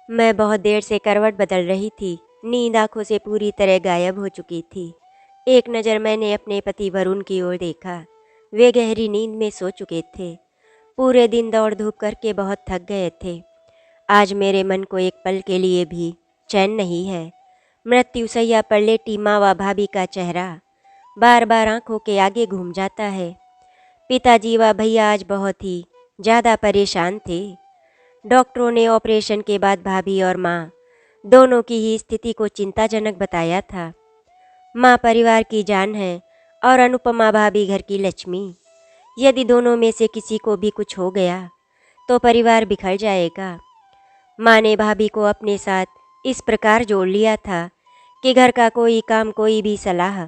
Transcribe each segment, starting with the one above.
मैं बहुत देर से करवट बदल रही थी। नींद आंखों से पूरी तरह गायब हो चुकी थी। एक नज़र मैंने अपने पति वरुण की ओर देखा। वे गहरी नींद में सो चुके थे। पूरे दिन दौड़ धूप करके बहुत थक गए थे। आज मेरे मन को एक पल के लिए भी चैन नहीं है। मृत्युशैया पर लेटी माँ व भाभी का चेहरा बार बार आंखों के आगे घूम जाता है। पिताजी व भैया आज बहुत ही ज़्यादा परेशान थे। डॉक्टरों ने ऑपरेशन के बाद भाभी और माँ दोनों की ही स्थिति को चिंताजनक बताया था। माँ परिवार की जान है और अनुपमा भाभी घर की लक्ष्मी। यदि दोनों में से किसी को भी कुछ हो गया तो परिवार बिखर जाएगा। माँ ने भाभी को अपने साथ इस प्रकार जोड़ लिया था कि घर का कोई काम, कोई भी सलाह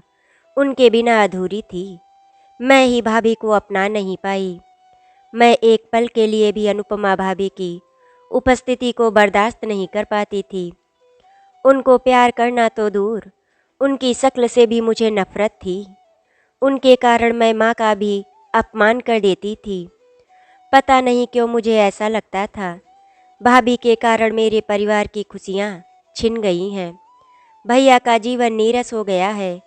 उनके बिना अधूरी थी। मैं ही भाभी को अपना नहीं पाई। मैं एक पल के लिए भी अनुपमा भाभी की उपस्थिति को बर्दाश्त नहीं कर पाती थी। उनको प्यार करना तो दूर, उनकी शक्ल से भी मुझे नफरत थी। उनके कारण मैं माँ का भी अपमान कर देती थी। पता नहीं क्यों मुझे ऐसा लगता था भाभी के कारण मेरे परिवार की खुशियाँ छिन गई हैं। भैया का जीवन नीरस हो गया है।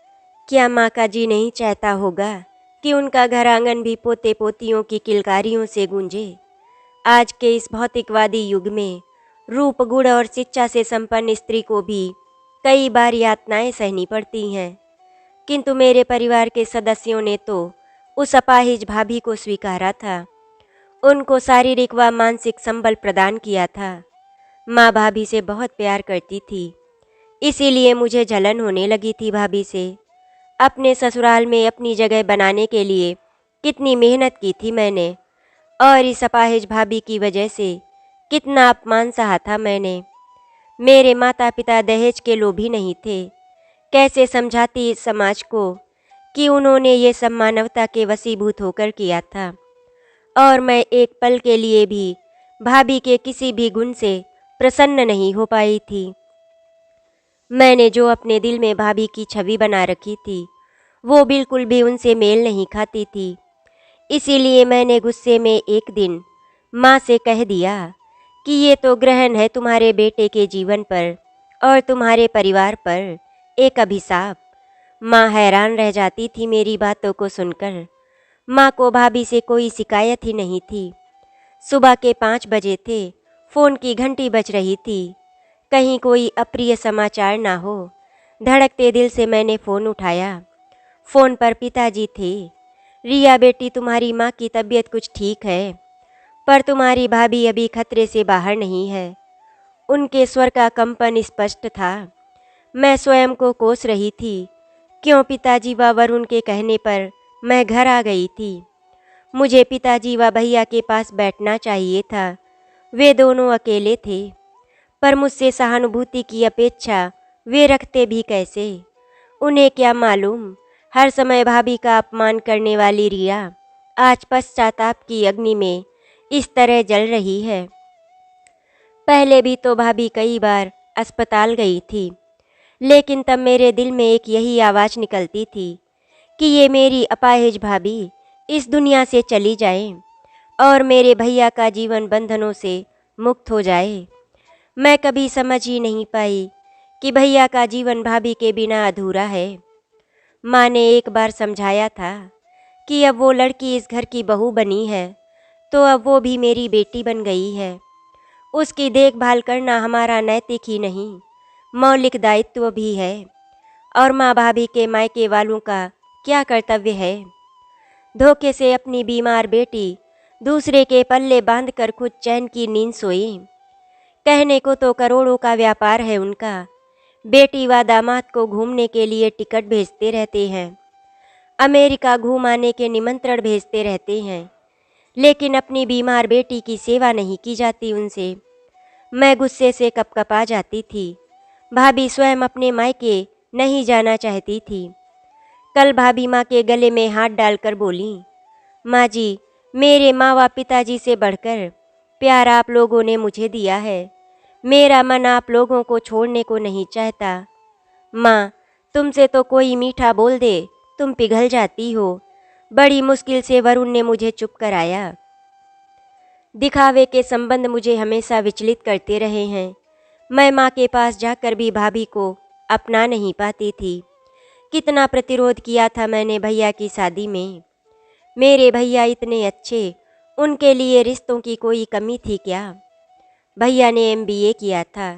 क्या माँ का जी नहीं चाहता होगा कि उनका घर आंगन भी पोते पोतियों की किलकारियों से गूंजे। आज के इस भौतिकवादी युग में रूप, गुण और शिक्षा से संपन्न स्त्री को भी कई बार यातनाएं सहनी पड़ती हैं, किंतु मेरे परिवार के सदस्यों ने तो उस अपाहिज भाभी को स्वीकारा था। उनको शारीरिक व मानसिक संबल प्रदान किया था। माँ भाभी से बहुत प्यार करती थी, इसीलिए मुझे जलन होने लगी थी भाभी से। अपने ससुराल में अपनी जगह बनाने के लिए कितनी मेहनत की थी मैंने, और इस अपाहिज भाभी की वजह से कितना अपमान सहा था मैंने। मेरे माता पिता दहेज के लोभी नहीं थे। कैसे समझाती इस समाज को कि उन्होंने ये सब मानवता के वशीभूत होकर किया था। और मैं एक पल के लिए भी भाभी के किसी भी गुण से प्रसन्न नहीं हो पाई थी। मैंने जो अपने दिल में भाभी की छवि बना रखी थी वो बिल्कुल भी उनसे मेल नहीं खाती थी। इसीलिए मैंने गुस्से में एक दिन माँ से कह दिया कि ये तो ग्रहण है तुम्हारे बेटे के जीवन पर और तुम्हारे परिवार पर, एक अभिशाप। माँ हैरान रह जाती थी मेरी बातों को सुनकर। माँ को भाभी से कोई शिकायत ही नहीं थी। सुबह के 5 बजे थे। फ़ोन की घंटी बज रही थी। कहीं कोई अप्रिय समाचार ना हो। धड़कते दिल से मैंने फ़ोन उठाया। फ़ोन पर पिताजी थे। रिया बेटी, तुम्हारी माँ की तबीयत कुछ ठीक है, पर तुम्हारी भाभी अभी खतरे से बाहर नहीं है। उनके स्वर का कंपन स्पष्ट था। मैं स्वयं को कोस रही थी। क्यों पिताजी व वरुण के कहने पर मैं घर आ गई थी। मुझे पिताजी व भैया के पास बैठना चाहिए था। वे दोनों अकेले थे, पर मुझसे सहानुभूति की अपेक्षा वे रखते भी कैसे। उन्हें क्या मालूम, हर समय भाभी का अपमान करने वाली रिया आज पश्चाताप की अग्नि में इस तरह जल रही है। पहले भी तो भाभी कई बार अस्पताल गई थी, लेकिन तब मेरे दिल में एक यही आवाज़ निकलती थी कि ये मेरी अपाहिज भाभी इस दुनिया से चली जाए और मेरे भैया का जीवन बंधनों से मुक्त हो जाए। मैं कभी समझ ही नहीं पाई कि भैया का जीवन भाभी के बिना अधूरा है। माँ ने एक बार समझाया था कि अब वो लड़की इस घर की बहू बनी है तो अब वो भी मेरी बेटी बन गई है। उसकी देखभाल करना हमारा नैतिक ही नहीं, मौलिक दायित्व भी है। और माँ भाभी के मायके वालों का क्या कर्तव्य है। धोखे से अपनी बीमार बेटी दूसरे के पल्ले बांधकर खुद चैन की नींद सोई। कहने को तो करोड़ों का व्यापार है उनका। बेटी व दामाद को घूमने के लिए टिकट भेजते रहते हैं, अमेरिका घूम आने के निमंत्रण भेजते रहते हैं, लेकिन अपनी बीमार बेटी की सेवा नहीं की जाती उनसे। मैं गुस्से से कपकपा जाती थी। भाभी स्वयं अपने मायके नहीं जाना चाहती थी। कल भाभी माँ के गले में हाथ डालकर बोली, माँ जी, मेरे माँ व पिताजी से बढ़कर प्यार आप लोगों ने मुझे दिया है। मेरा मन आप लोगों को छोड़ने को नहीं चाहता। माँ, तुमसे तो कोई मीठा बोल दे तुम पिघल जाती हो। बड़ी मुश्किल से वरुण ने मुझे चुप कराया। दिखावे के संबंध मुझे हमेशा विचलित करते रहे हैं। मैं माँ के पास जाकर भी भाभी को अपना नहीं पाती थी। कितना प्रतिरोध किया था मैंने भैया की शादी में। मेरे भैया इतने अच्छे, उनके लिए रिश्तों की कोई कमी थी क्या? भैया ने एमबीए किया था,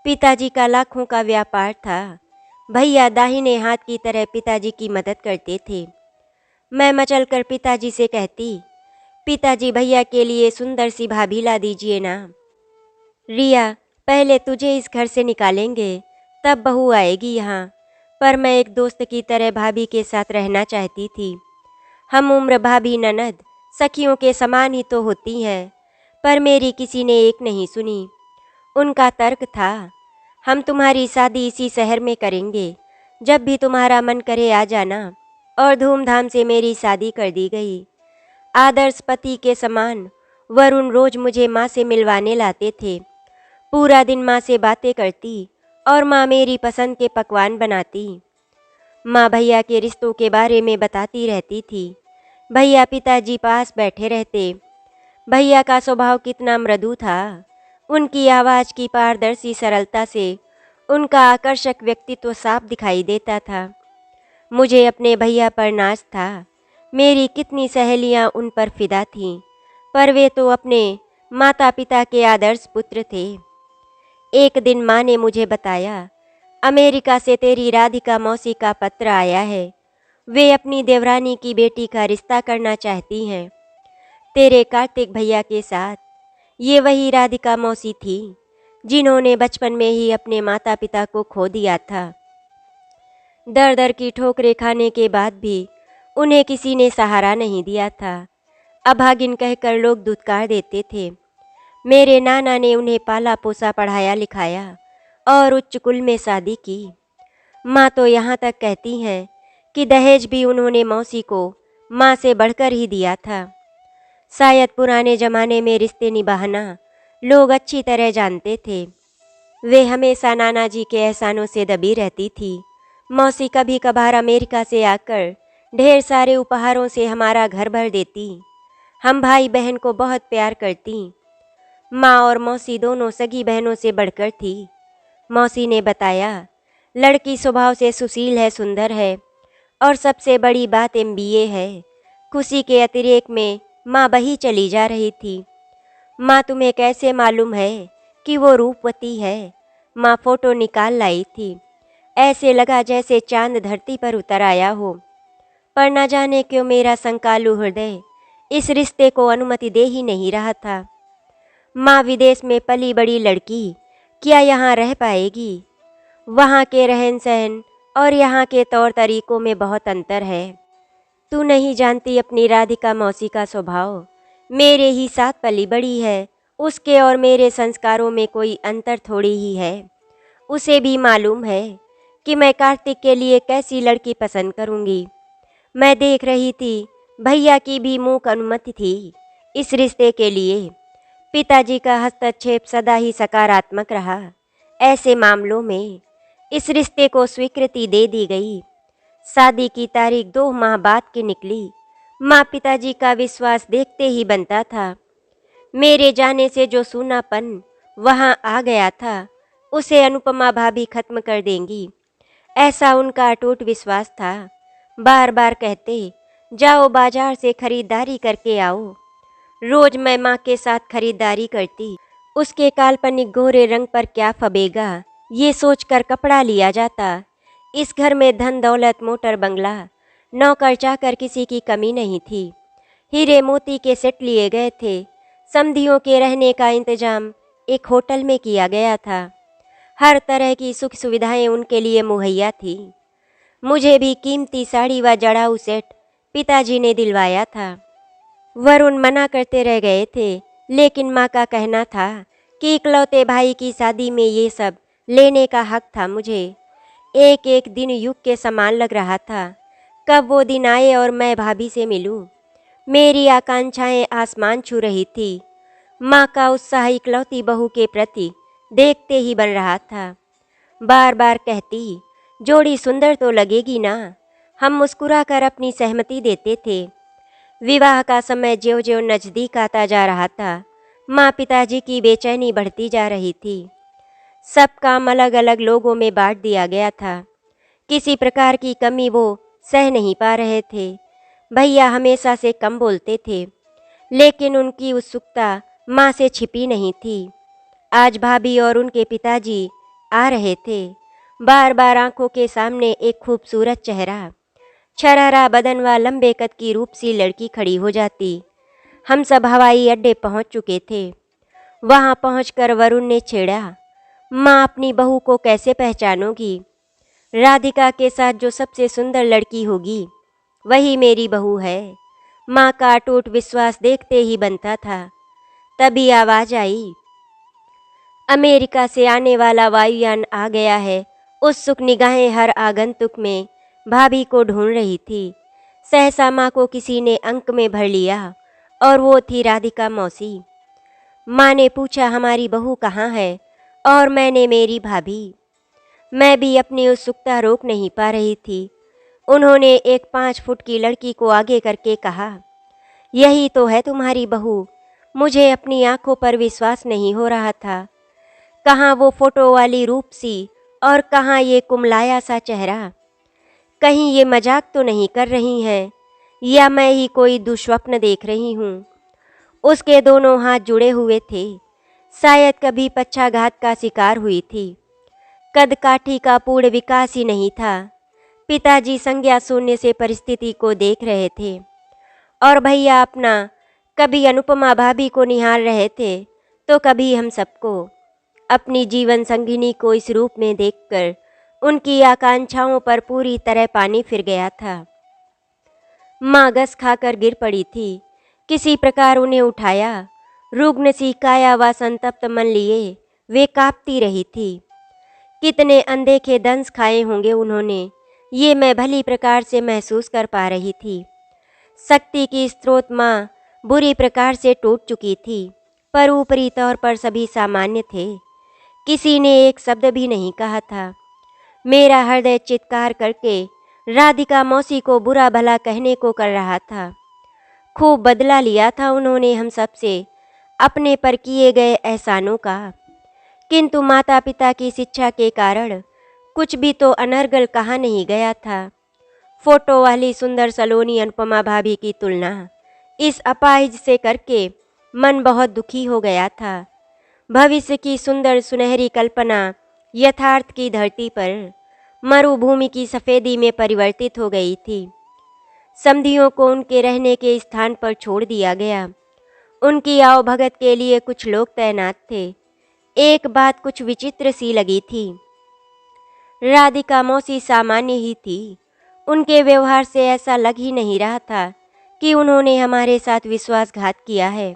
पिताजी का लाखों का व्यापार था। भैया दाहिने हाथ की तरह पिताजी की मदद करते थे। मैं मचलकर पिताजी से कहती, पिताजी भैया के लिए सुंदर सी भाभी ला दीजिए ना। रिया, पहले तुझे इस घर से निकालेंगे, तब बहू आएगी यहाँ। पर मैं एक दोस्त की तरह भाभी के साथ रहना चाहती थी। हम उम्र भाभी ननद सखियों के समान ही तो होती हैं, पर मेरी किसी ने एक नहीं सुनी। उनका तर्क था, हम तुम्हारी शादी इसी शहर में करेंगे, जब भी तुम्हारा मन करे आ जाना। और धूमधाम से मेरी शादी कर दी गई। आदर्श पति के समान वरुण रोज मुझे माँ से मिलवाने लाते थे। पूरा दिन माँ से बातें करती और माँ मेरी पसंद के पकवान बनाती। माँ भैया के रिश्तों के बारे में बताती रहती थी। भैया पिताजी पास बैठे रहते। भैया का स्वभाव कितना मृदु था। उनकी आवाज़ की पारदर्शी सरलता से उनका आकर्षक व्यक्तित्व साफ दिखाई देता था। मुझे अपने भैया पर नाज था। मेरी कितनी सहेलियां उन पर फिदा थीं, पर वे तो अपने माता पिता के आदर्श पुत्र थे। एक दिन माँ ने मुझे बताया, अमेरिका से तेरी राधिका मौसी का पत्र आया है। वे अपनी देवरानी की बेटी का रिश्ता करना चाहती हैं तेरे कार्तिक भैया के साथ। ये वही राधिका मौसी थी जिन्होंने बचपन में ही अपने माता पिता को खो दिया था। दर दर की ठोकरें खाने के बाद भी उन्हें किसी ने सहारा नहीं दिया था। अभागिन कहकर लोग दुत्कार देते थे। मेरे नाना ने उन्हें पाला पोसा पढ़ाया लिखाया और उच्च कुल में शादी की। माँ तो यहाँ तक कहती हैं कि दहेज भी उन्होंने मौसी को माँ से बढ़कर ही दिया था। शायद पुराने ज़माने में रिश्ते निभाना लोग अच्छी तरह जानते थे। वे हमेशा नाना जी के एहसानों से दबी रहती थी। मौसी कभी कभार अमेरिका से आकर ढेर सारे उपहारों से हमारा घर भर देती। हम भाई बहन को बहुत प्यार करती। माँ और मौसी दोनों सगी बहनों से बढ़कर थी। मौसी ने बताया, लड़की स्वभाव से सुशील है, सुंदर है और सबसे बड़ी बात एमबीए है। खुशी के अतिरेक में माँ बही चली जा रही थी। माँ, तुम्हें कैसे मालूम है कि वो रूपवती है? माँ फोटो निकाल लाई थी। ऐसे लगा जैसे चांद धरती पर उतर आया हो। पर न जाने क्यों मेरा संकालू हृदय इस रिश्ते को अनुमति दे ही नहीं रहा था। माँ विदेश में पली बड़ी लड़की क्या यहाँ रह पाएगी? वहाँ के रहन सहन और यहाँ के तौर तरीकों में बहुत अंतर है। तू नहीं जानती अपनी राधिका मौसी का स्वभाव। मेरे ही साथ पली बड़ी है। उसके और मेरे संस्कारों में कोई अंतर थोड़ी ही है। उसे भी मालूम है कि मैं कार्तिक के लिए कैसी लड़की पसंद करूँगी। मैं देख रही थी भैया की भी मूक अनुमति थी इस रिश्ते के लिए। पिताजी का हस्तक्षेप सदा ही सकारात्मक रहा। ऐसे मामलों में इस रिश्ते को स्वीकृति दे दी गई। शादी की तारीख 2 माह बाद की निकली। माँ पिताजी का विश्वास देखते ही बनता था। मेरे जाने से जो सूनापन वहाँ आ गया था उसे अनुपमा भाभी खत्म कर देंगी, ऐसा उनका अटूट विश्वास था। बार बार कहते, जाओ बाजार से खरीदारी करके आओ। रोज मैं माँ के साथ खरीदारी करती। उसके काल्पनिक गोरे रंग पर क्या फबेगा ये सोचकर कपड़ा लिया जाता। इस घर में धन दौलत मोटर बंगला नौकर चाकर किसी की कमी नहीं थी। हीरे मोती के सेट लिए गए थे। समधियों के रहने का इंतजाम एक होटल में किया गया था। हर तरह की सुख सुविधाएं उनके लिए मुहैया थी। मुझे भी कीमती साड़ी व जड़ाऊ सेट पिताजी ने दिलवाया था। वरुण मना करते रह गए थे, लेकिन माँ का कहना था कि इकलौते भाई की शादी में ये सब लेने का हक था मुझे। एक एक दिन युग के समान लग रहा था। कब वो दिन आए और मैं भाभी से मिलूं। मेरी आकांक्षाएं आसमान छू रही थी। माँ का उत्साह इकलौती बहू के प्रति देखते ही बन रहा था। बार बार कहती, जोड़ी सुंदर तो लगेगी ना। हम मुस्कुराकर अपनी सहमति देते थे। विवाह का समय ज्यों ज्यों नज़दीक आता जा रहा था, माँ पिताजी की बेचैनी बढ़ती जा रही थी। सब काम अलग अलग लोगों में बांट दिया गया था। किसी प्रकार की कमी वो सह नहीं पा रहे थे। भैया हमेशा से कम बोलते थे, लेकिन उनकी उत्सुकता माँ से छिपी नहीं थी। आज भाभी और उनके पिताजी आ रहे थे। बार बार आंखों के सामने एक खूबसूरत चेहरा, छरहरा बदन व लंबे कद की रूप सी लड़की खड़ी हो जाती। हम सब हवाई अड्डे पहुंच चुके थे। वहां पहुंचकर वरुण ने छेड़ा, माँ अपनी बहू को कैसे पहचानोगी? राधिका के साथ जो सबसे सुंदर लड़की होगी वही मेरी बहू है। माँ का अटूट विश्वास देखते ही बनता था। तभी आवाज आई, अमेरिका से आने वाला वायुयान आ गया है। उत्सुक निगाहें हर आगंतुक में भाभी को ढूंढ रही थी। सहसा माँ को किसी ने अंक में भर लिया और वो थी राधिका मौसी। माँ ने पूछा, हमारी बहू कहाँ है? और मैंने, मेरी भाभी। मैं भी अपनी उत्सुकता रोक नहीं पा रही थी। उन्होंने एक 5 फुट की लड़की को आगे करके कहा, यही तो है तुम्हारी बहू। मुझे अपनी आंखों पर विश्वास नहीं हो रहा था। कहाँ वो फोटो वाली रूप सी और कहाँ ये कुमलाया सा चेहरा। कहीं ये मजाक तो नहीं कर रही हैं या मैं ही कोई दुस्वप्न देख रही हूँ। उसके दोनों हाथ जुड़े हुए थे। शायद कभी पक्षाघात का शिकार हुई थी। कद काठी का पूर्ण विकास ही नहीं था। पिताजी संज्ञा शून्य से परिस्थिति को देख रहे थे और भैया अपना कभी अनुपमा भाभी को निहार रहे थे तो कभी हम सबको। अपनी जीवन संगिनी को इस रूप में देखकर उनकी आकांक्षाओं पर पूरी तरह पानी फिर गया था। माँ गस खाकर गिर पड़ी थी। किसी प्रकार उन्हें उठाया। रुग्ण सी काया व संतप्त मन लिए वे कांपती रही थी। कितने अनदेखे दंश खाए होंगे उन्होंने, ये मैं भली प्रकार से महसूस कर पा रही थी। शक्ति की स्रोत माँ बुरी प्रकार से टूट चुकी थी, पर ऊपरी तौर पर सभी सामान्य थे। किसी ने एक शब्द भी नहीं कहा था। मेरा हृदय चित्कार करके राधिका मौसी को बुरा भला कहने को कर रहा था। खूब बदला लिया था उन्होंने हम सब से अपने पर किए गए एहसानों का, किंतु माता पिता की शिक्षा के कारण कुछ भी तो अनर्गल कहा नहीं गया था। फोटो वाली सुंदर सलोनी अनुपमा भाभी की तुलना इस अपाहिज से करके मन बहुत दुखी हो गया था। भविष्य की सुंदर सुनहरी कल्पना यथार्थ की धरती पर मरुभूमि की सफ़ेदी में परिवर्तित हो गई थी। समधियों को उनके रहने के स्थान पर छोड़ दिया गया। उनकी आवभगत के लिए कुछ लोग तैनात थे। एक बात कुछ विचित्र सी लगी थी। राधिका मौसी सामान्य ही थी। उनके व्यवहार से ऐसा लग ही नहीं रहा था कि उन्होंने हमारे साथ विश्वासघात किया है।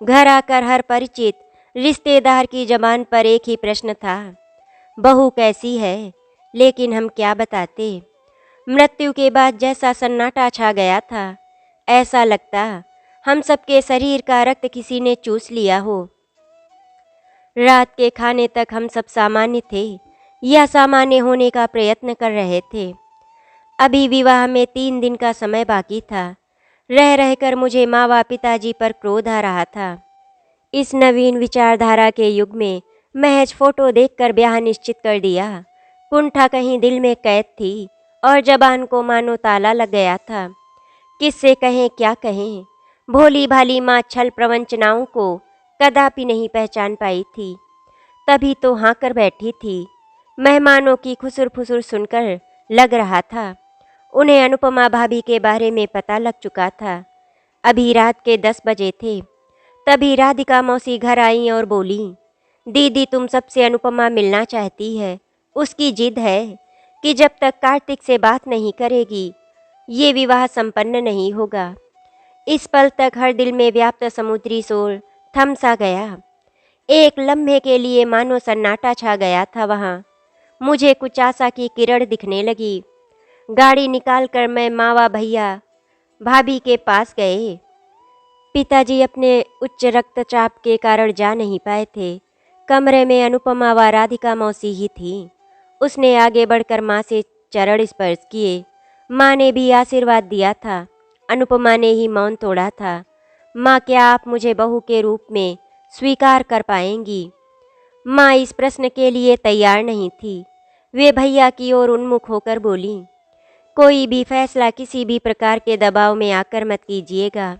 घर आकर हर परिचित रिश्तेदार की जबान पर एक ही प्रश्न था, बहू कैसी है? लेकिन हम क्या बताते। मृत्यु के बाद जैसा सन्नाटा छा गया था, ऐसा लगता हम सबके शरीर का रक्त किसी ने चूस लिया हो। रात के खाने तक हम सब सामान्य थे या सामान्य होने का प्रयत्न कर रहे थे। अभी विवाह में 3 दिन का समय बाकी था। रह रहकर मुझे माँ व पिताजी पर क्रोध आ रहा था। इस नवीन विचारधारा के युग में महज फोटो देखकर ब्याह निश्चित कर दिया। कुंठा कहीं दिल में कैद थी और जबान को मानो ताला लग गया था। किससे कहें, क्या कहें? भोली भाली माँ छल प्रवंचनाओं को कदापि नहीं पहचान पाई थी। तभी तो हाँ कर बैठी थी। मेहमानों की खुसुर फुसुर सुनकर लग रहा था उन्हें अनुपमा भाभी के बारे में पता लग चुका था। अभी रात के 10 बजे थे। तभी राधिका मौसी घर आई और बोली, दीदी तुम सबसे अनुपमा मिलना चाहती है। उसकी जिद है कि जब तक कार्तिक से बात नहीं करेगी ये विवाह संपन्न नहीं होगा। इस पल तक हर दिल में व्याप्त समुद्री शोर थम सा गया। एक लम्हे के लिए मानो सन्नाटा छा गया था वहाँ। मुझे कुछ आशा की किरण दिखने लगी। गाड़ी निकालकर मैं माँ व भैया भाभी के पास गए। पिताजी अपने उच्च रक्तचाप के कारण जा नहीं पाए थे। कमरे में अनुपमा व राधिका मौसी ही थी। उसने आगे बढ़कर माँ से चरण स्पर्श किए। माँ ने भी आशीर्वाद दिया था। अनुपमा ने ही मौन तोड़ा था। माँ, क्या आप मुझे बहू के रूप में स्वीकार कर पाएंगी? माँ इस प्रश्न के लिए तैयार नहीं थी। वे भैया की ओर उन्मुख होकर बोली, कोई भी फैसला किसी भी प्रकार के दबाव में आकर मत कीजिएगा।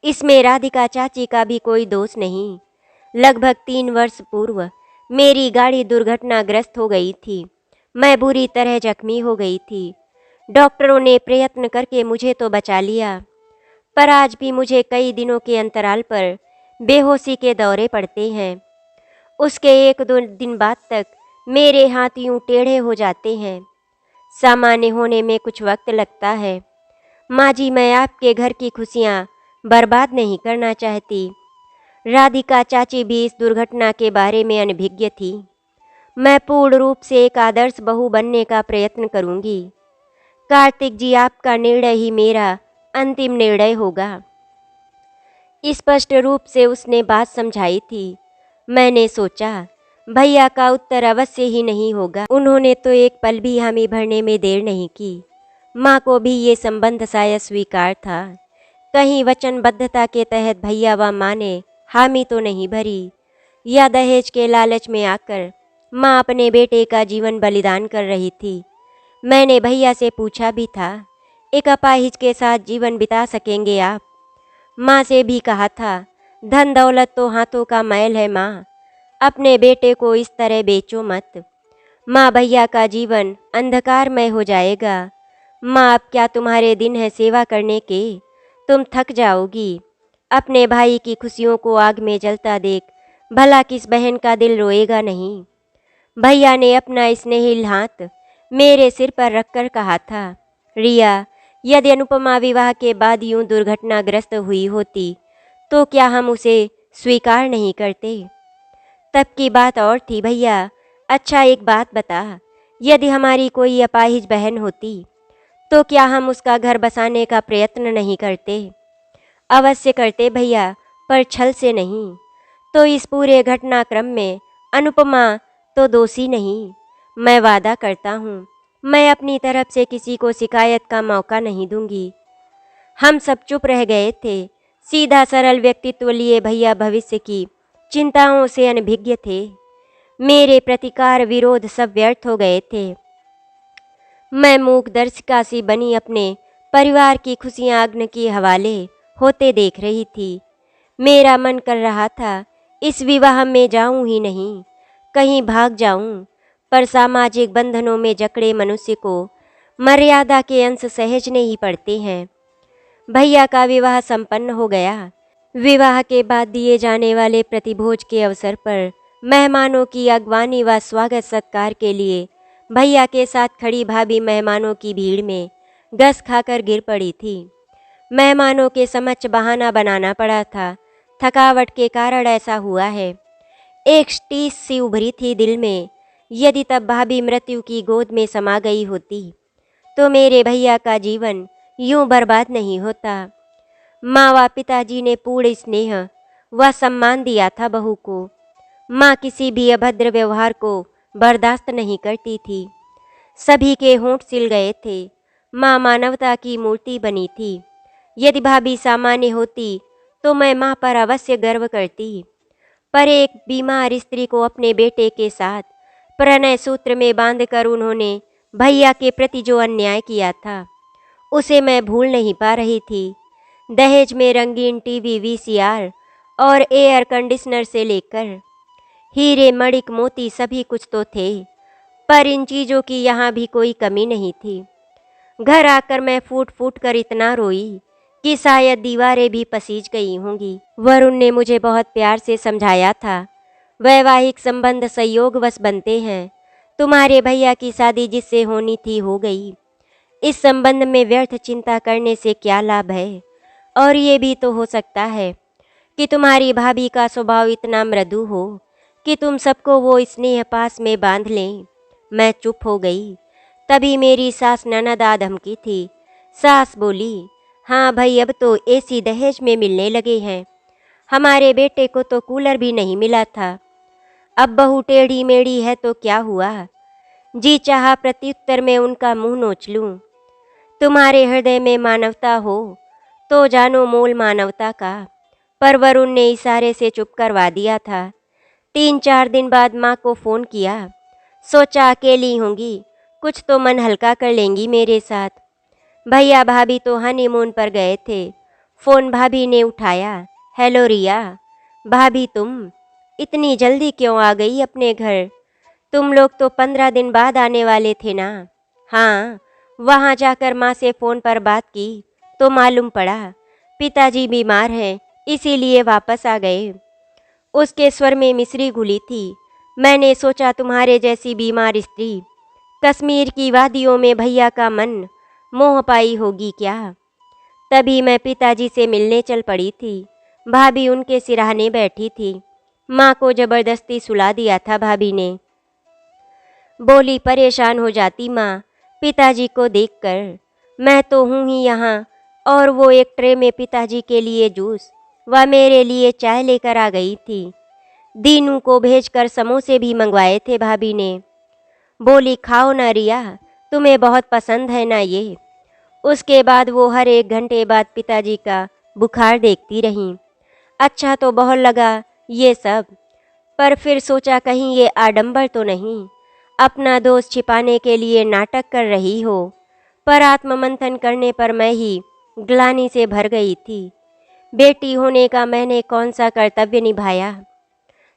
इसमें राधिका चाची का भी कोई दोष नहीं। लगभग 3 वर्ष पूर्व मेरी गाड़ी दुर्घटनाग्रस्त हो गई थी। मैं बुरी तरह जख्मी हो गई थी। डॉक्टरों ने प्रयत्न करके मुझे तो बचा लिया, पर आज भी मुझे कई दिनों के अंतराल पर बेहोशी के दौरे पड़ते हैं। उसके 1-2 दिन बाद तक मेरे हाथ यूं टेढ़े हो जाते हैं। सामान्य होने में कुछ वक्त लगता है। माँ जी, मैं आपके घर की खुशियाँ बर्बाद नहीं करना चाहती। राधिका चाची भी इस दुर्घटना के बारे में अनभिज्ञ थी। मैं पूर्ण रूप से एक आदर्श बहू बनने का प्रयत्न करूंगी। कार्तिक जी, आपका निर्णय ही मेरा अंतिम निर्णय होगा। स्पष्ट रूप से उसने बात समझाई थी। मैंने सोचा, भैया का उत्तर अवश्य ही नहीं होगा। उन्होंने तो एक पल भी हामी भरने में देर नहीं की। माँ को भी ये संबंध शायद स्वीकार था। कहीं वचनबद्धता के तहत भैया व माँ ने हामी तो नहीं भरी, या दहेज के लालच में आकर माँ अपने बेटे का जीवन बलिदान कर रही थी। मैंने भैया से पूछा भी था, एक अपाहिज के साथ जीवन बिता सकेंगे आप? माँ से भी कहा था, धन दौलत तो हाथों का मैल है माँ, अपने बेटे को इस तरह बेचो मत। माँ, भैया का जीवन अंधकारमय हो जाएगा। माँ, अब क्या तुम्हारे दिन है सेवा करने के? तुम थक जाओगी। अपने भाई की खुशियों को आग में जलता देख भला किस बहन का दिल रोएगा नहीं। भैया ने अपना स्नेहिल हाथ मेरे सिर पर रखकर कहा था, रिया, यदि अनुपमा विवाह के बाद यूं दुर्घटनाग्रस्त हुई होती तो क्या हम उसे स्वीकार नहीं करते? तब की बात और थी भैया। अच्छा, एक बात बता, यदि हमारी कोई अपाहिज बहन होती तो क्या हम उसका घर बसाने का प्रयत्न नहीं करते? अवश्य करते भैया, पर छल से नहीं। तो इस पूरे घटनाक्रम में अनुपमा तो दोषी नहीं। मैं वादा करता हूँ, मैं अपनी तरफ से किसी को शिकायत का मौका नहीं दूंगी। हम सब चुप रह गए थे। सीधा सरल व्यक्तित्व लिए भैया भविष्य की चिंताओं से अनभिज्ञ थे। मेरे प्रतिकार विरोध सब व्यर्थ हो गए थे। मैं मूक दर्शिका सी बनी अपने परिवार की खुशियां अग्नि के हवाले होते देख रही थी। मेरा मन कर रहा था इस विवाह में जाऊं ही नहीं, कहीं भाग जाऊं, पर सामाजिक बंधनों में जकड़े मनुष्य को मर्यादा के अंश सहजने ही पड़ते हैं। भैया का विवाह संपन्न हो गया। विवाह के बाद दिए जाने वाले प्रतिभोज के अवसर पर मेहमानों की अगवानी व स्वागत सत्कार के लिए भैया के साथ खड़ी भाभी मेहमानों की भीड़ में गस खाकर गिर पड़ी थी। मेहमानों के समक्ष बहाना बनाना पड़ा था, थकावट के कारण ऐसा हुआ है। एक टीस सी उभरी थी दिल में। यदि तब भाभी मृत्यु की गोद में समा गई होती तो मेरे भैया का जीवन यूं बर्बाद नहीं होता। माँ व पिताजी ने पूर्ण स्नेह व सम्मान दिया था बहू को। माँ किसी भी अभद्र व्यवहार को बर्दाश्त नहीं करती थी। सभी के होंठ सिल गए थे। माँ मानवता की मूर्ति बनी थी। यदि भाभी सामान्य होती तो मैं माँ पर अवश्य गर्व करती, पर एक बीमार स्त्री को अपने बेटे के साथ प्रणय सूत्र में बांधकर उन्होंने भैया के प्रति जो अन्याय किया था उसे मैं भूल नहीं पा रही थी। दहेज में रंगीन टीवी, वीसीआर और एयर कंडीशनर से लेकर हीरे, मणिक, मोती सभी कुछ तो थे, पर इन चीज़ों की यहाँ भी कोई कमी नहीं थी। घर आकर मैं फूट फूट कर इतना रोई कि शायद दीवारें भी पसीज गई होंगी। वरुण ने मुझे बहुत प्यार से समझाया था, वैवाहिक संबंध संयोगवश बनते हैं। तुम्हारे भैया की शादी जिससे होनी थी हो गई। इस संबंध में व्यर्थ चिंता करने से क्या लाभ है? और ये भी तो हो सकता है कि तुम्हारी भाभी का स्वभाव इतना मृदु हो कि तुम सबको वो स्नेह पास में बांध लें। मैं चुप हो गई। तभी मेरी सास ननद आ धमकी थी। सास बोली, हाँ भाई, अब तो एसी दहेज में मिलने लगे हैं। हमारे बेटे को तो कूलर भी नहीं मिला था। अब बहू टेढ़ी मेढ़ी है तो क्या हुआ? जी चाहा प्रत्युत्तर में उनका मुंह नोच लूं। तुम्हारे हृदय में मानवता हो तो जानो मोल मानवता का। पर वरुण ने इशारे से चुप करवा दिया था। 3-4 दिन बाद माँ को फ़ोन किया। सोचा अकेली होंगी, कुछ तो मन हल्का कर लेंगी मेरे साथ। भैया भाभी तो हनीमून पर गए थे। फ़ोन भाभी ने उठाया। हेलो रिया, भाभी तुम इतनी जल्दी क्यों आ गई अपने घर? तुम लोग तो 15 दिन बाद आने वाले थे ना? हाँ, वहाँ जाकर माँ से फ़ोन पर बात की तो मालूम पड़ा पिताजी बीमार हैं, इसीलिए वापस आ गए। उसके स्वर में मिश्री घुली थी। मैंने सोचा तुम्हारे जैसी बीमार स्त्री कश्मीर की वादियों में भैया का मन मोह पाई होगी क्या? तभी मैं पिताजी से मिलने चल पड़ी थी। भाभी उनके सिरहाने बैठी थी। माँ को जबरदस्ती सुला दिया था भाभी ने। बोली परेशान हो जाती माँ पिताजी को देखकर। मैं तो हूँ ही यहाँ। और वो एक ट्रे में पिताजी के लिए जूस व मेरे लिए चाय लेकर आ गई थी। दीनू को भेजकर समोसे भी मंगवाए थे भाभी ने। बोली खाओ ना रिया, तुम्हें बहुत पसंद है ना ये। उसके बाद वो हर 1 घंटे बाद पिताजी का बुखार देखती रहीं। अच्छा तो बहुत लगा ये सब, पर फिर सोचा कहीं ये आडंबर तो नहीं, अपना दोष छिपाने के लिए नाटक कर रही हो। पर आत्ममंथन करने पर मैं ही ग्लानि से भर गई थी। बेटी होने का मैंने कौन सा कर्तव्य निभाया?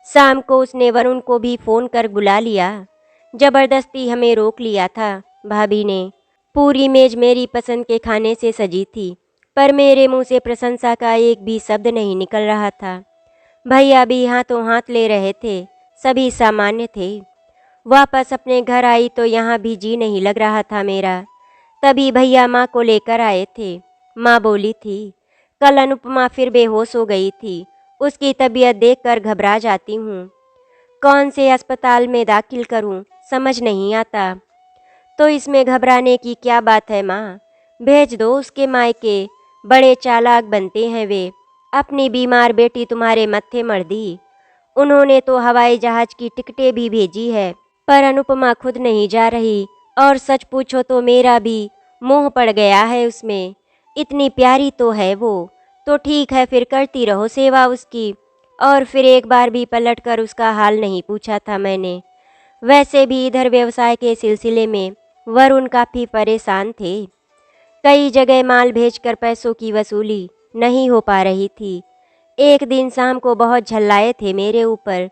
शाम को उसने वरुण को भी फ़ोन कर बुला लिया। जबरदस्ती हमें रोक लिया था भाभी ने। पूरी मेज मेरी पसंद के खाने से सजी थी, पर मेरे मुंह से प्रशंसा का एक भी शब्द नहीं निकल रहा था। भैया भी हाथों हाथ ले रहे थे। सभी सामान्य थे। वापस अपने घर आई तो यहाँ भी जी नहीं लग रहा था मेरा। तभी भैया माँ को लेकर आए थे। माँ बोली थी कल अनुपमा फिर बेहोश हो गई थी। उसकी तबीयत देखकर घबरा जाती हूँ। कौन से अस्पताल में दाखिल करूँ समझ नहीं आता। तो इसमें घबराने की क्या बात है माँ? भेज दो उसके मायके, बड़े चालाक बनते हैं वे। अपनी बीमार बेटी तुम्हारे मत्थे मर दी। उन्होंने तो हवाई जहाज़ की टिकटें भी भेजी है, पर अनुपमा खुद नहीं जा रही। और सच पूछो तो मेरा भी मोह पड़ गया है उसमें। इतनी प्यारी तो है वो। तो ठीक है फिर करती रहो सेवा उसकी। और फिर एक बार भी पलटकर उसका हाल नहीं पूछा था मैंने। वैसे भी इधर व्यवसाय के सिलसिले में वरुण काफ़ी परेशान थे। कई जगह माल भेजकर पैसों की वसूली नहीं हो पा रही थी। एक दिन शाम को बहुत झल्लाए थे मेरे ऊपर।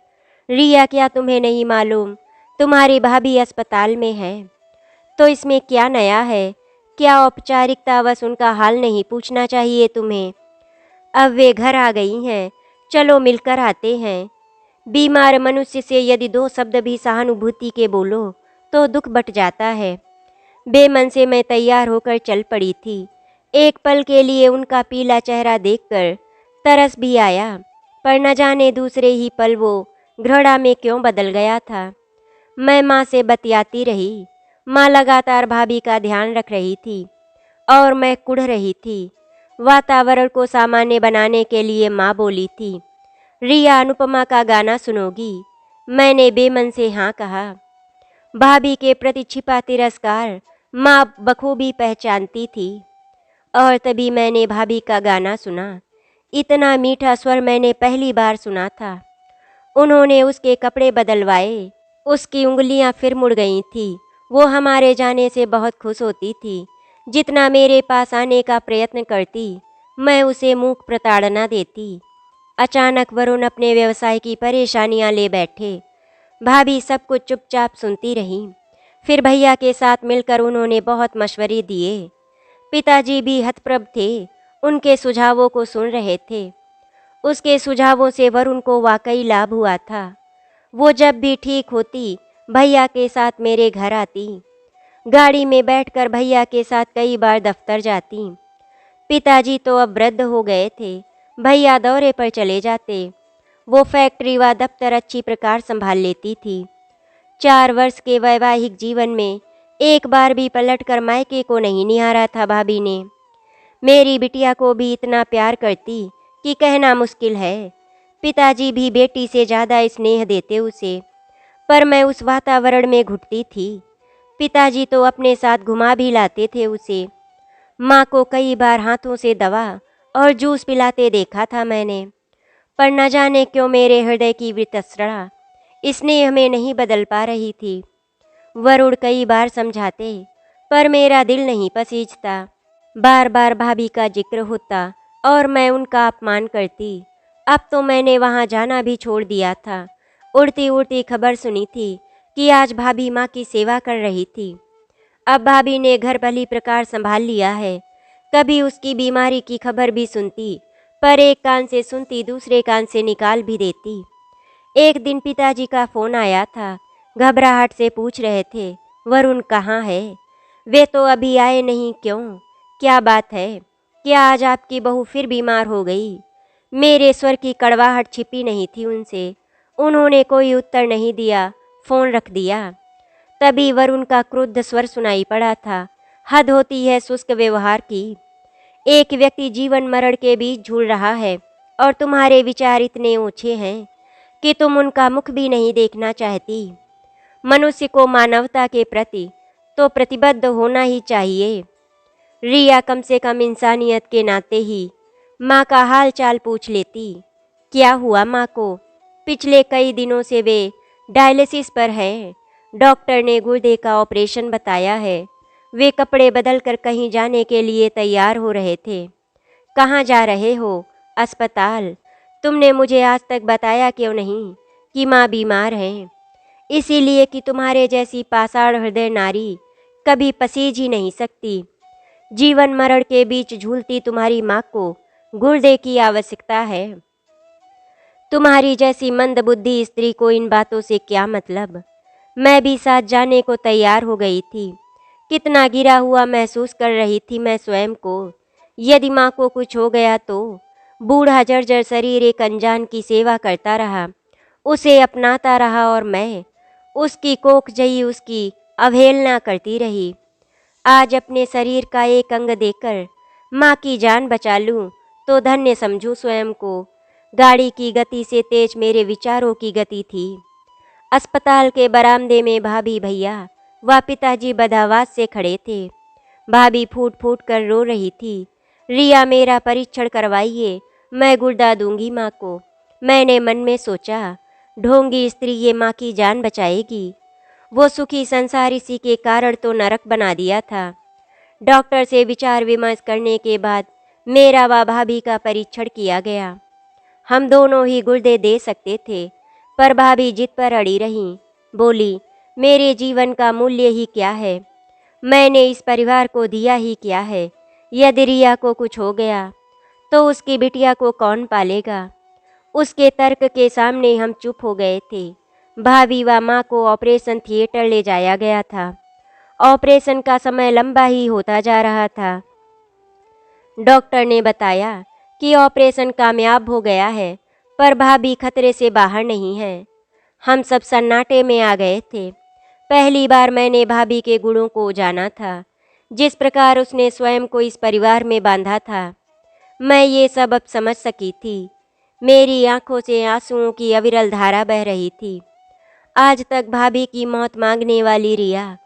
रिया क्या तुम्हें नहीं मालूम, तुम्हारी भाभी अस्पताल में है? तो इसमें क्या नया है? क्या औपचारिकतावश उनका हाल नहीं पूछना चाहिए तुम्हें? अब वे घर आ गई हैं, चलो मिलकर आते हैं। बीमार मनुष्य से यदि 2 शब्द भी सहानुभूति के बोलो तो दुख बट जाता है। बेमन से मैं तैयार होकर चल पड़ी थी। एक पल के लिए उनका पीला चेहरा देखकर तरस भी आया, पर न जाने दूसरे ही पल वो घृणा में क्यों बदल गया था। मैं माँ से बतियाती रही। माँ लगातार भाभी का ध्यान रख रही थी और मैं कुढ़ रही थी। वातावरण को सामान्य बनाने के लिए माँ बोली थी रिया अनुपमा का गाना सुनोगी? मैंने बेमन से हाँ कहा। भाभी के प्रति छिपा तिरस्कार माँ बखूबी पहचानती थी। और तभी मैंने भाभी का गाना सुना। इतना मीठा स्वर मैंने पहली बार सुना था। उन्होंने उसके कपड़े बदलवाए। उसकी उंगलियां फिर मुड़ गई थी। वो हमारे जाने से बहुत खुश होती थी। जितना मेरे पास आने का प्रयत्न करती, मैं उसे मूक प्रताड़ना देती। अचानक वरुण अपने व्यवसाय की परेशानियां ले बैठे। भाभी सब कुछ चुपचाप सुनती रही। फिर भैया के साथ मिलकर उन्होंने बहुत मशवरे दिए। पिताजी भी हतप्रभ थे, उनके सुझावों को सुन रहे थे। उसके सुझावों से वरुण को वाकई लाभ हुआ था। वो जब भी ठीक होती भैया के साथ मेरे घर आती। गाड़ी में बैठकर भैया के साथ कई बार दफ्तर जाती। पिताजी तो अब वृद्ध हो गए थे। भैया दौरे पर चले जाते। वो फैक्ट्री व दफ्तर अच्छी प्रकार संभाल लेती थी। 4 वर्ष के वैवाहिक जीवन में एक बार भी पलटकर मायके को नहीं निहारा था भाभी ने। मेरी बिटिया को भी इतना प्यार करती कि कहना मुश्किल है। पिताजी भी बेटी से ज़्यादा स्नेह देते उसे, पर मैं उस वातावरण में घुटती थी। पिताजी तो अपने साथ घुमा भी लाते थे उसे। माँ को कई बार हाथों से दवा और जूस पिलाते देखा था मैंने, पर न जाने क्यों मेरे हृदय की वितृष्णा स्नेह में नहीं बदल पा रही थी। वरुण कई बार समझाते, पर मेरा दिल नहीं पसीजता। बार बार भाभी का जिक्र होता और मैं उनका अपमान करती। अब तो मैंने वहाँ जाना भी छोड़ दिया था। उड़ती उड़ती खबर सुनी थी कि आज भाभी माँ की सेवा कर रही थी। अब भाभी ने घर भली प्रकार संभाल लिया है। कभी उसकी बीमारी की खबर भी सुनती, पर एक कान से सुनती दूसरे कान से निकाल भी देती। एक दिन पिताजी का फोन आया था। घबराहट से पूछ रहे थे, वरुण कहाँ है? वे तो अभी आए नहीं, क्यों? क्या बात है? क्या आज आपकी बहू फिर बीमार हो गई? मेरे स्वर की कड़वाहट छिपी नहीं थी उनसे। उन्होंने कोई उत्तर नहीं दिया, फोन रख दिया। तभी वरुण का क्रुद्ध स्वर सुनाई पड़ा था। हद होती है शुष्क व्यवहार की। एक व्यक्ति जीवन मरण के बीच झूल रहा है और तुम्हारे विचार इतने ऊंचे हैं कि तुम उनका मुख भी नहीं देखना चाहती। मनुष्य को मानवता के प्रति तो प्रतिबद्ध होना ही चाहिए। रिया कम से कम इंसानियत के नाते ही माँ का हाल चाल पूछ लेती। क्या हुआ माँ को? पिछले कई दिनों से वे डायलिसिस पर हैं। डॉक्टर ने गुर्दे का ऑपरेशन बताया है। वे कपड़े बदल कर कहीं जाने के लिए तैयार हो रहे थे। कहाँ जा रहे हो? अस्पताल। तुमने मुझे आज तक बताया क्यों नहीं कि माँ बीमार है? इसीलिए कि तुम्हारे जैसी पाषाण हृदय नारी कभी पसीज ही नहीं सकती। जीवन मरण के बीच झूलती तुम्हारी माँ को गुर्दे की आवश्यकता है। तुम्हारी जैसी मंदबुद्धि स्त्री को इन बातों से क्या मतलब? मैं भी साथ जाने को तैयार हो गई थी। कितना गिरा हुआ महसूस कर रही थी मैं स्वयं को। यदि माँ को कुछ हो गया तो? बूढ़ा जर्जर शरीर एक अनजान की सेवा करता रहा, उसे अपनाता रहा और मैं उसकी कोख जई उसकी अवहेलना करती रही। आज अपने शरीर का एक अंग देकर माँ की जान बचा लूँ तो धन्य समझूं स्वयं को। गाड़ी की गति से तेज मेरे विचारों की गति थी। अस्पताल के बरामदे में भाभी भैया व पिताजी बदहवास से खड़े थे। भाभी फूट फूट कर रो रही थी। रिया मेरा परीक्षण करवाइए, मैं गुर्दा दूंगी माँ को। मैंने मन में सोचा, ढोंगी स्त्री ये माँ की जान बचाएगी। वो सुखी संसार इसी के कारण तो नरक बना दिया था। डॉक्टर से विचार विमर्श करने के बाद मेरा व भाभी का परीक्षण किया गया। हम दोनों ही गुर्दे दे सकते थे, पर भाभी जिद पर अड़ी रहीं। बोली, मेरे जीवन का मूल्य ही क्या है? मैंने इस परिवार को दिया ही क्या है? यदि रिया को कुछ हो गया तो उसकी बिटिया को कौन पालेगा? उसके तर्क के सामने हम चुप हो गए थे। भाभी व माँ को ऑपरेशन थिएटर ले जाया गया था। ऑपरेशन का समय लंबा ही होता जा रहा था। डॉक्टर ने बताया कि ऑपरेशन कामयाब हो गया है, पर भाभी खतरे से बाहर नहीं है। हम सब सन्नाटे में आ गए थे। पहली बार मैंने भाभी के गुणों को जाना था, जिस प्रकार उसने स्वयं को इस परिवार में बांधा था। मैं ये सब अब समझ सकी थी। मेरी आंखों से आंसुओं की अविरल धारा बह रही थी। आज तक भाभी की मौत मांगने वाली रिया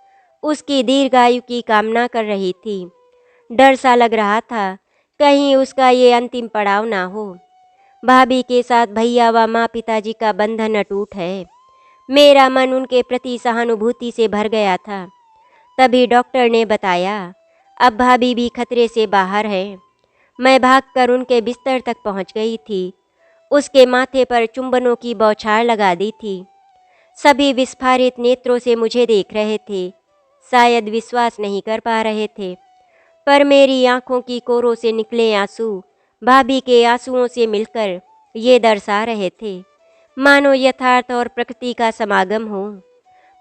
उसकी दीर्घायु की कामना कर रही थी। डर सा लग रहा था, कहीं उसका ये अंतिम पड़ाव ना हो। भाभी के साथ भैया व माँ पिताजी का बंधन अटूट है। मेरा मन उनके प्रति सहानुभूति से भर गया था। तभी डॉक्टर ने बताया, अब भाभी भी खतरे से बाहर है। मैं भागकर उनके बिस्तर तक पहुंच गई थी। उसके माथे पर चुंबनों की बौछार लगा दी थी। सभी विस्फारित नेत्रों से मुझे देख रहे थे, शायद विश्वास नहीं कर पा रहे थे। पर मेरी आंखों की कोरों से निकले आंसू भाभी के आंसुओं से मिलकर ये दर्शा रहे थे, मानो यथार्थ और प्रकृति का समागम हो।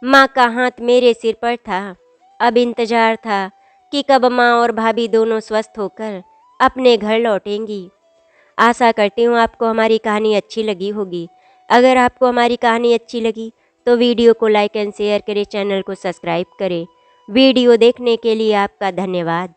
माँ का हाथ मेरे सिर पर था। अब इंतजार था कि कब माँ और भाभी दोनों स्वस्थ होकर अपने घर लौटेंगी। आशा करती हूँ आपको हमारी कहानी अच्छी लगी होगी। अगर आपको हमारी कहानी अच्छी लगी तो वीडियो को लाइक एंड शेयर करें, चैनल को सब्सक्राइब करें। वीडियो देखने के लिए आपका धन्यवाद।